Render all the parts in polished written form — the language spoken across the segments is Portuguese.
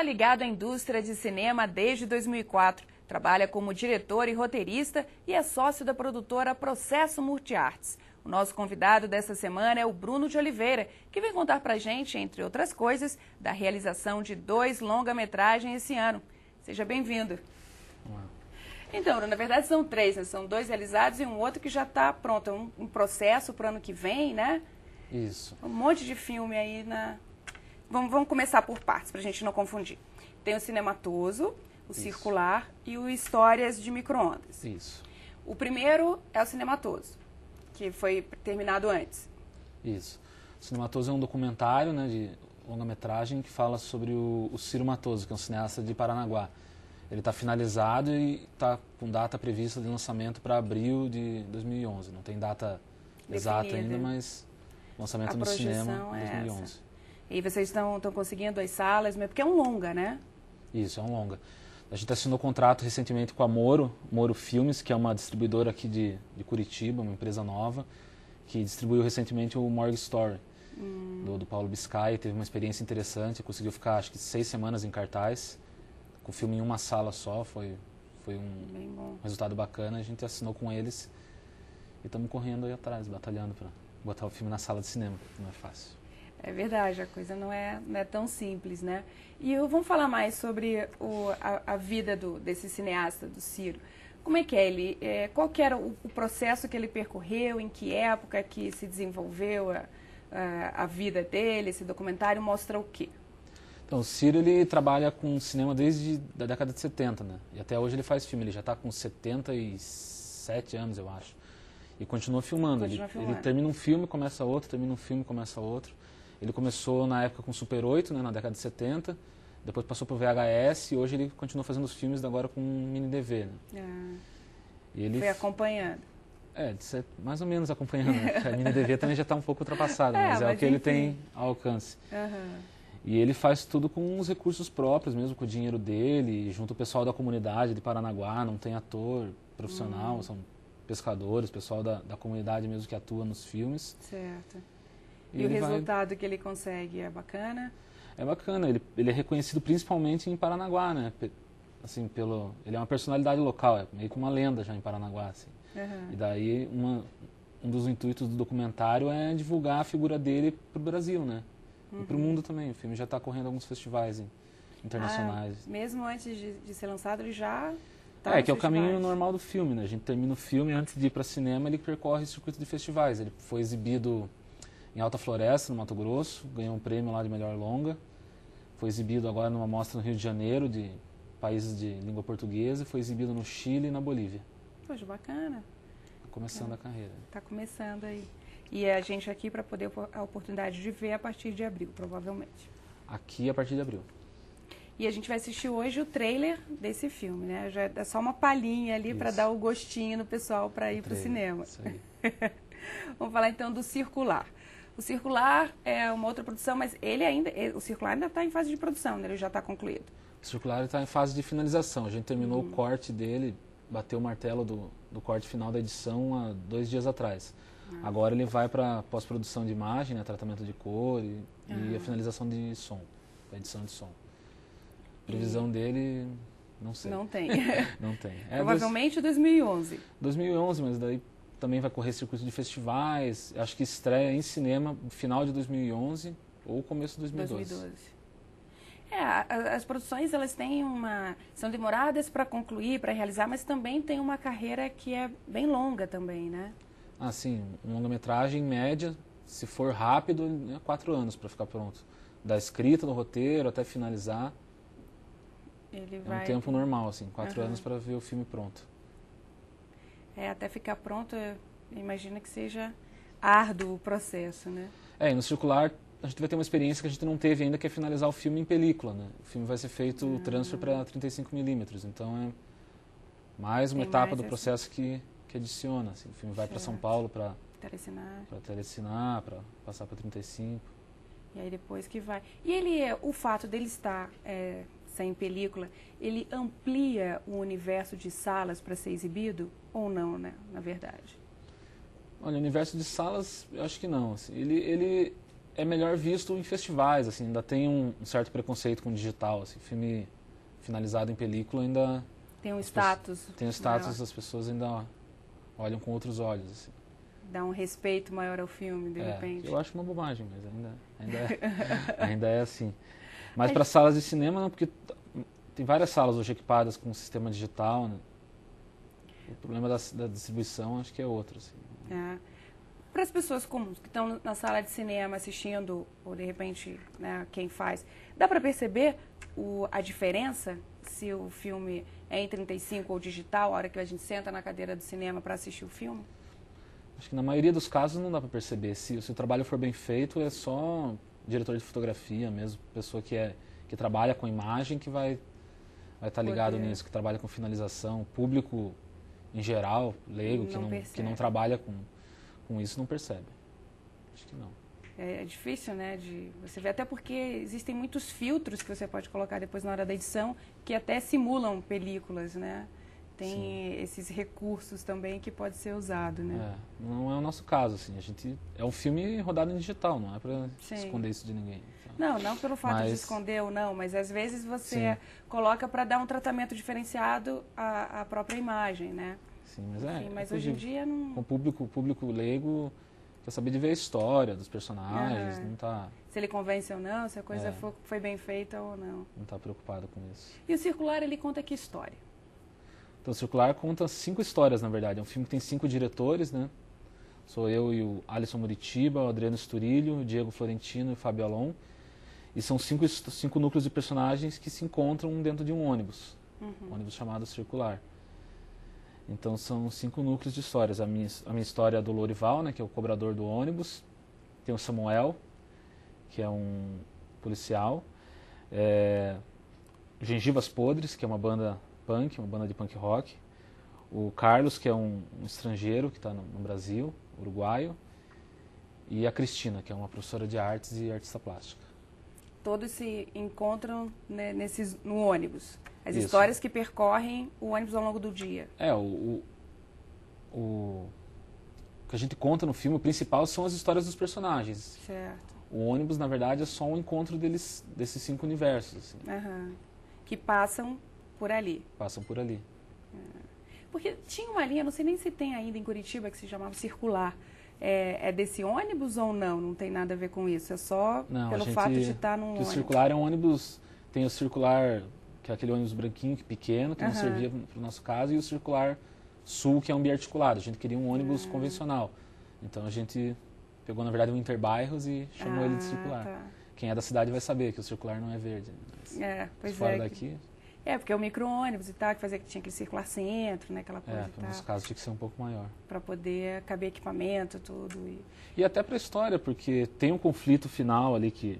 ligado à indústria de cinema desde 2004. Trabalha como diretor e roteirista e é sócio da produtora Processo Multiartes. O nosso convidado dessa semana é o Bruno de Oliveira, que vem contar pra gente, entre outras coisas, da realização de 2 longa-metragens esse ano. Seja bem-vindo. Então, na verdade são 3, né? São 2 realizados e um outro que já está pronto. Um processo para o ano que vem, né? Isso. Um monte de filme aí na... Vamos começar por partes, para a gente não confundir. Tem o Cinematoso, o Circular e o Histórias de Micro-ondas. Isso. O primeiro é o Cinematoso, que foi terminado antes. Isso. O Cinematoso é um documentário, né, de longa-metragem que fala sobre o Ciro Matoso, que é um cineasta de Paranaguá. Ele está finalizado e está com data prevista de lançamento para abril de 2011. Não tem data exata ainda, mas lançamento no cinema em 2011. Essa. E vocês estão conseguindo as salas, porque é um longa, né? Isso, é um longa. A gente assinou contrato recentemente com a Moro Filmes, que é uma distribuidora aqui de Curitiba, uma empresa nova, que distribuiu recentemente o Morgue Story, do Paulo Biscay. Teve uma experiência interessante, conseguiu ficar acho que 6 semanas em cartaz, com o filme em uma sala só, foi um resultado bacana. A gente assinou com eles e estamos correndo aí atrás, batalhando para botar o filme na sala de cinema, não é fácil. É verdade, a coisa não é tão simples, né? E vamos falar mais sobre a vida desse cineasta, do Ciro. Como é que é ele? Qual que era o processo que ele percorreu, em que época que se desenvolveu a vida dele? Esse documentário mostra o quê? Então, o Ciro, ele trabalha com cinema desde a década de 70, né? E até hoje ele faz filme, ele já está com 77 anos, eu acho. E continua filmando. Ele termina um filme, começa outro, termina um filme, começa outro. Ele começou na época com Super 8, né, na década de 70, depois passou para o VHS e hoje ele continua fazendo os filmes agora com mini DV. Né? E ele foi acompanhando. Mais ou menos acompanhando. Né? A mini DV também já está um pouco ultrapassada, mas é o que ele tem ao alcance. E ele faz tudo com os recursos próprios, mesmo com o dinheiro dele, junto ao pessoal da comunidade de Paranaguá, não tem ator profissional, são pescadores, pessoal da comunidade mesmo que atua nos filmes. Certo. E o resultado que ele consegue é bacana? É bacana, ele é reconhecido principalmente em Paranaguá, né? Assim, ele é uma personalidade local, é meio que uma lenda já em Paranaguá. Assim. E daí um dos intuitos do documentário é divulgar a figura dele para o Brasil, né? E para o mundo também. O filme já está correndo em alguns festivais internacionais. Mesmo antes de ser lançado, ele já... que é o caminho normal do filme, né? A gente termina o filme, antes de ir para cinema, ele percorre o circuito de festivais. Ele foi exibido em Alta Floresta, no Mato Grosso, ganhou um prêmio lá de melhor longa. Foi exibido agora numa mostra no Rio de Janeiro, de países de língua portuguesa, e foi exibido no Chile e na Bolívia. Poxa, bacana. Está começando a carreira. Está começando aí. E a gente aqui para poder a oportunidade de ver a partir de abril, provavelmente. Aqui a partir de abril. E a gente vai assistir hoje o trailer desse filme, né? Já é só uma palhinha ali para dar o gostinho no pessoal para ir para o cinema. Isso aí. Vamos falar então do Circular. O Circular é uma outra produção, mas o Circular ainda está em fase de produção, né? Ele já está concluído. O Circular está em fase de finalização. A gente terminou o corte dele, bateu o martelo do corte final da edição há 2 dias atrás. Agora ele vai para pós-produção de imagem, né? Tratamento de cor e a finalização de som, a edição de som. Previsão dele, não sei. Não tem. Não tem. Provavelmente 2011. 2011, mas daí também vai correr circuito de festivais. Acho que estreia em cinema no final de 2011 ou começo de 2012. As produções elas têm são demoradas para concluir, para realizar, mas também tem uma carreira que é bem longa também, né? Ah, sim. Um longa-metragem, em média, se for rápido, é 4 anos para ficar pronto. Da escrita do roteiro até finalizar. Um tempo normal, assim, 4 anos para ver o filme pronto. Até ficar pronto, imagina que seja árduo o processo, né? E no Circular a gente vai ter uma experiência que a gente não teve ainda, que é finalizar o filme em película, né? O filme vai ser feito o transfer para 35mm, então é mais uma etapa do processo que adiciona. Assim. O filme vai para São Paulo para telecinar, para passar para 35. E aí depois que vai... E o fato dele estar sem película, ele amplia o universo de salas para ser exibido ou não, né, na verdade? Olha, o universo de salas, eu acho que não. Assim, ele é melhor visto em festivais, assim, ainda tem um certo preconceito com o digital, assim, filme finalizado em película ainda... Tem um status. Tem um status, as pessoas ainda olham com outros olhos, assim. Dá um respeito maior ao filme, de repente. Eu acho uma bobagem, mas ainda é assim. Mas para salas de cinema, não, porque tem várias salas hoje equipadas com sistema digital, né? O problema da distribuição acho que é outro, assim. Para as pessoas comuns que estão na sala de cinema assistindo, ou de repente, né, quem faz, dá para perceber a diferença se o filme é em 35 ou digital, a hora que a gente senta na cadeira do cinema para assistir o filme? Acho que na maioria dos casos não dá para perceber. Se o trabalho for bem feito, é só diretor de fotografia mesmo, pessoa que trabalha com imagem que vai estar ligado nisso, que trabalha com finalização. Público em geral, leigo, que não trabalha com isso, não percebe. Acho que não. É difícil, né, de você ver, até porque existem muitos filtros que você pode colocar depois na hora da edição, que até simulam películas, né? Tem esses recursos também que pode ser usado, né? Não é o nosso caso, assim, é um filme rodado em digital, não é para esconder isso de ninguém. Então. Não pelo fato de esconder ou não, mas às vezes você coloca para dar um tratamento diferenciado à própria imagem, né? Sim, mas enfim, mas hoje em dia não... O público leigo quer saber de ver a história dos personagens, não tá... Se ele convence ou não, se a coisa foi bem feita ou não. Não está preocupado com isso. E o Circular, ele conta que história? Então, o Circular conta 5 histórias, na verdade. É um filme que tem 5 diretores, né? Sou eu e o Alisson Muritiba, o Adriano Sturilho, o Diego Florentino e o Fábio Alon. E são 5 núcleos de personagens que se encontram dentro de um ônibus. Um ônibus chamado Circular. Então, são 5 núcleos de histórias. A minha história é a do Lorival, né? Que é o cobrador do ônibus. Tem o Samuel, que é um policial. Gengivas Podres, que é uma banda punk, uma banda de punk rock. O Carlos, que é um estrangeiro que está no Brasil, uruguaio. E a Cristina, que é uma professora de artes e artista plástica. Todos se encontram, né, no ônibus. As histórias que percorrem o ônibus ao longo do dia. O que a gente conta no filme, o principal são as histórias dos personagens. Certo. O ônibus, na verdade, é só um encontro desses 5 universos. Assim. Que passam por ali. Passam por ali. Porque tinha uma linha, não sei nem se tem ainda em Curitiba, que se chamava Circular. É desse ônibus ou não? Não tem nada a ver com isso? É só pelo fato de estar num ônibus? O Circular é um ônibus... Tem o Circular, que é aquele ônibus branquinho, pequeno, que não servia para o nosso caso, e o Circular Sul, que é um biarticulado. A gente queria um ônibus convencional. Então a gente pegou, na verdade, um Interbairros e chamou ele de Circular. Tá. Quem é da cidade vai saber que o Circular não é verde. Mas fora daqui... porque é o micro-ônibus e tal, que fazia que tinha aquele circular centro, né, aquela coisa e tal. No nosso caso tinha que ser um pouco maior. Para poder caber equipamento, tudo. E até para a história, porque tem um conflito final ali que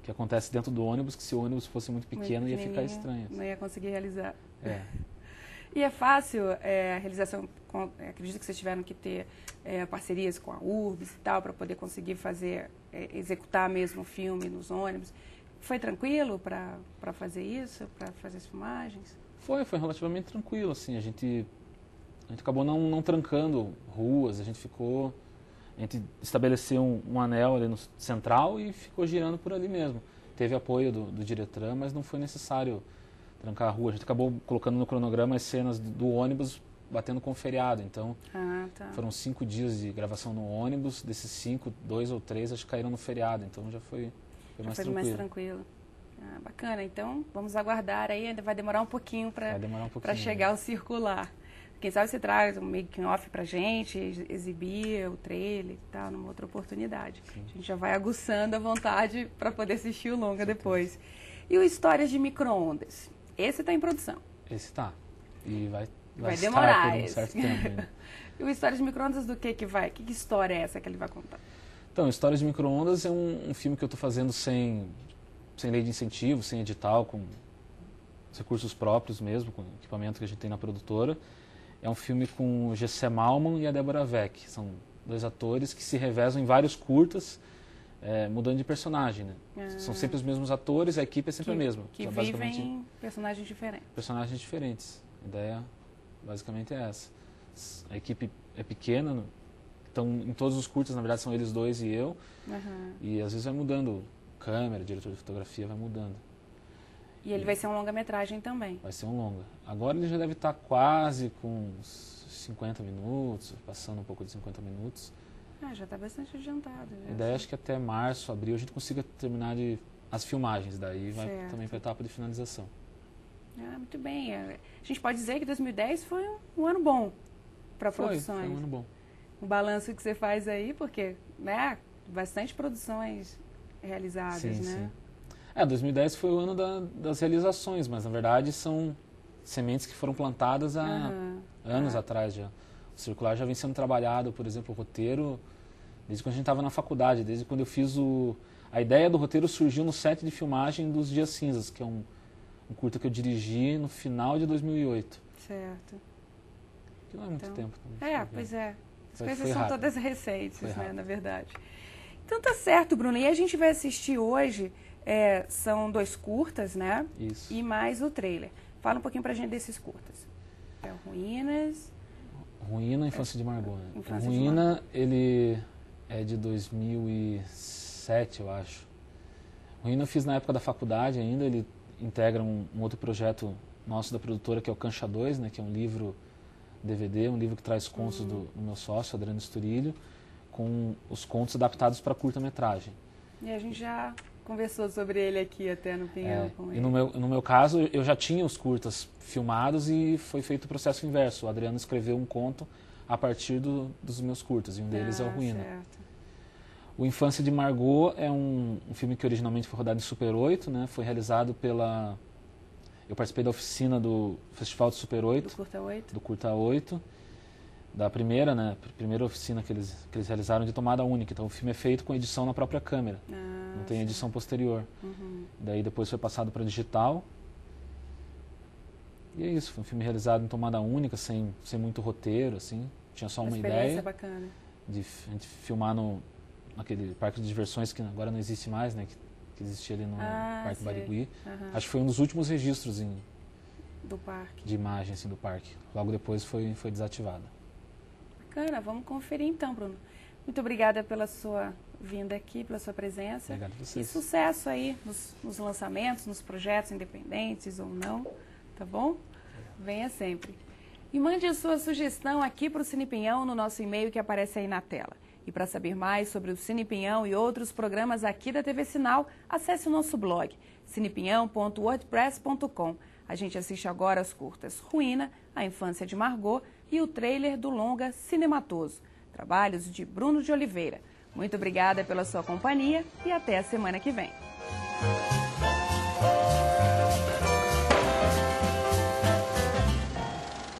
acontece dentro do ônibus, que se o ônibus fosse muito pequeno ia ficar estranho. Não ia conseguir realizar. E é fácil a realização, acredito que vocês tiveram que ter parcerias com a URBS e tal, para poder conseguir executar mesmo o filme nos ônibus. Foi tranquilo para fazer isso, para fazer as filmagens? Foi relativamente tranquilo, assim, a gente acabou não trancando ruas, a gente estabeleceu um anel ali no central e ficou girando por ali mesmo. Teve apoio do diretor, mas não foi necessário trancar a rua. A gente acabou colocando no cronograma as cenas do ônibus batendo com o feriado, então foram 5 dias de gravação no ônibus, desses 5, 2 ou 3 acho que caíram no feriado, então já foi mais tranquilo. Bacana, então vamos aguardar aí, ainda vai demorar um pouquinho para chegar ao Circular. Quem sabe você traz um making-off pra gente, exibir o trailer e tal, numa outra oportunidade. Sim. A gente já vai aguçando a vontade para poder assistir o longa depois. E o Histórias de Micro-ondas? Esse está em produção? Esse está. E vai demorar por um certo tempo ainda. E o Histórias de Micro-ondas do que vai? Que história é essa que ele vai contar? Então, Histórias de Micro-ondas é um filme que eu estou fazendo sem lei de incentivo, sem edital, com os recursos próprios mesmo, com o equipamento que a gente tem na produtora. É um filme com o Gessé Malman e a Débora Vec. São 2 atores que se revezam em vários curtas, mudando de personagem. Né? São sempre os mesmos atores, a equipe é sempre a mesma. Que vivem personagens diferentes. Personagens diferentes. A ideia basicamente é essa. A equipe é pequena, Então, em todos os curtas, na verdade, são eles dois e eu. Uhum. E às vezes vai mudando câmera, diretor de fotografia, vai mudando. E ele vai ser um longa-metragem também? Vai ser um longa. Agora ele já deve estar quase com uns 50 minutos, passando um pouco de 50 minutos. Ah, já está bastante adiantado. A ideia é que até março, abril, a gente consiga terminar as filmagens. Daí vai também para a etapa de finalização. Ah, muito bem. A gente pode dizer que 2010 foi um ano bom para produções. Foi um ano bom. O balanço que você faz aí, porque, né, bastante produções realizadas, sim, né? Sim. 2010 foi o ano das realizações, mas na verdade são sementes que foram plantadas há anos atrás já. O Circular já vem sendo trabalhado, por exemplo, o roteiro, desde quando a gente estava na faculdade, desde quando eu fiz a ideia do roteiro surgiu no set de filmagem dos Dias Cinzas, que é um curta que eu dirigi no final de 2008. Certo. Que não é muito tempo também. Pois é. As coisas foi são rápido. todas recentes, né, na verdade. Então tá certo, Bruno. E a gente vai assistir hoje, são 2 curtas, né? Isso. E mais o trailer. Fala um pouquinho pra gente desses curtas. Ruínas. Ruína, Infância de Margot. Né? Ruína, ele é de 2007, eu acho. Ruína eu fiz na época da faculdade ainda, ele integra um outro projeto nosso da produtora, que é o Cancha 2, né, que é um livro DVD, um livro que traz contos do meu sócio, Adriano Sturilho, com os contos adaptados para curta-metragem. E a gente já conversou sobre ele aqui até no Pinhão com ele. E no meu caso, eu já tinha os curtas filmados e foi feito o processo inverso. O Adriano escreveu um conto a partir dos meus curtas, e um deles é o Ruína. Certo. O Infância de Margot é um filme que originalmente foi rodado em Super 8, né? Foi realizado pela... Eu participei da oficina do Festival de Super 8. Do Curta 8. Do Curta 8. Da primeira, né? Primeira oficina que eles realizaram de tomada única. Então o filme é feito com edição na própria câmera. Não tem edição posterior. Daí depois foi passado para digital. E é isso, foi um filme realizado em tomada única, sem muito roteiro, assim. Tinha só uma ideia bacana. de a gente filmar naquele parque de diversões que agora não existe mais, né? Que existia ali no Parque Barigui. Acho que foi um dos últimos registros do parque. De imagem assim, do parque. Logo depois foi desativado. Bacana, vamos conferir então, Bruno. Muito obrigada pela sua vinda aqui, pela sua presença. Obrigado a vocês. E sucesso aí nos lançamentos, nos projetos independentes ou não, tá bom? Venha sempre. E mande a sua sugestão aqui para o Cine Pinhão no nosso e-mail que aparece aí na tela. E para saber mais sobre o Cine Pinhão e outros programas aqui da TV Sinal, acesse o nosso blog, cinepinhão.wordpress.com. A gente assiste agora as curtas Ruína, A Infância de Margot e o trailer do longa Cinematoso, trabalhos de Bruno de Oliveira. Muito obrigada pela sua companhia e até a semana que vem.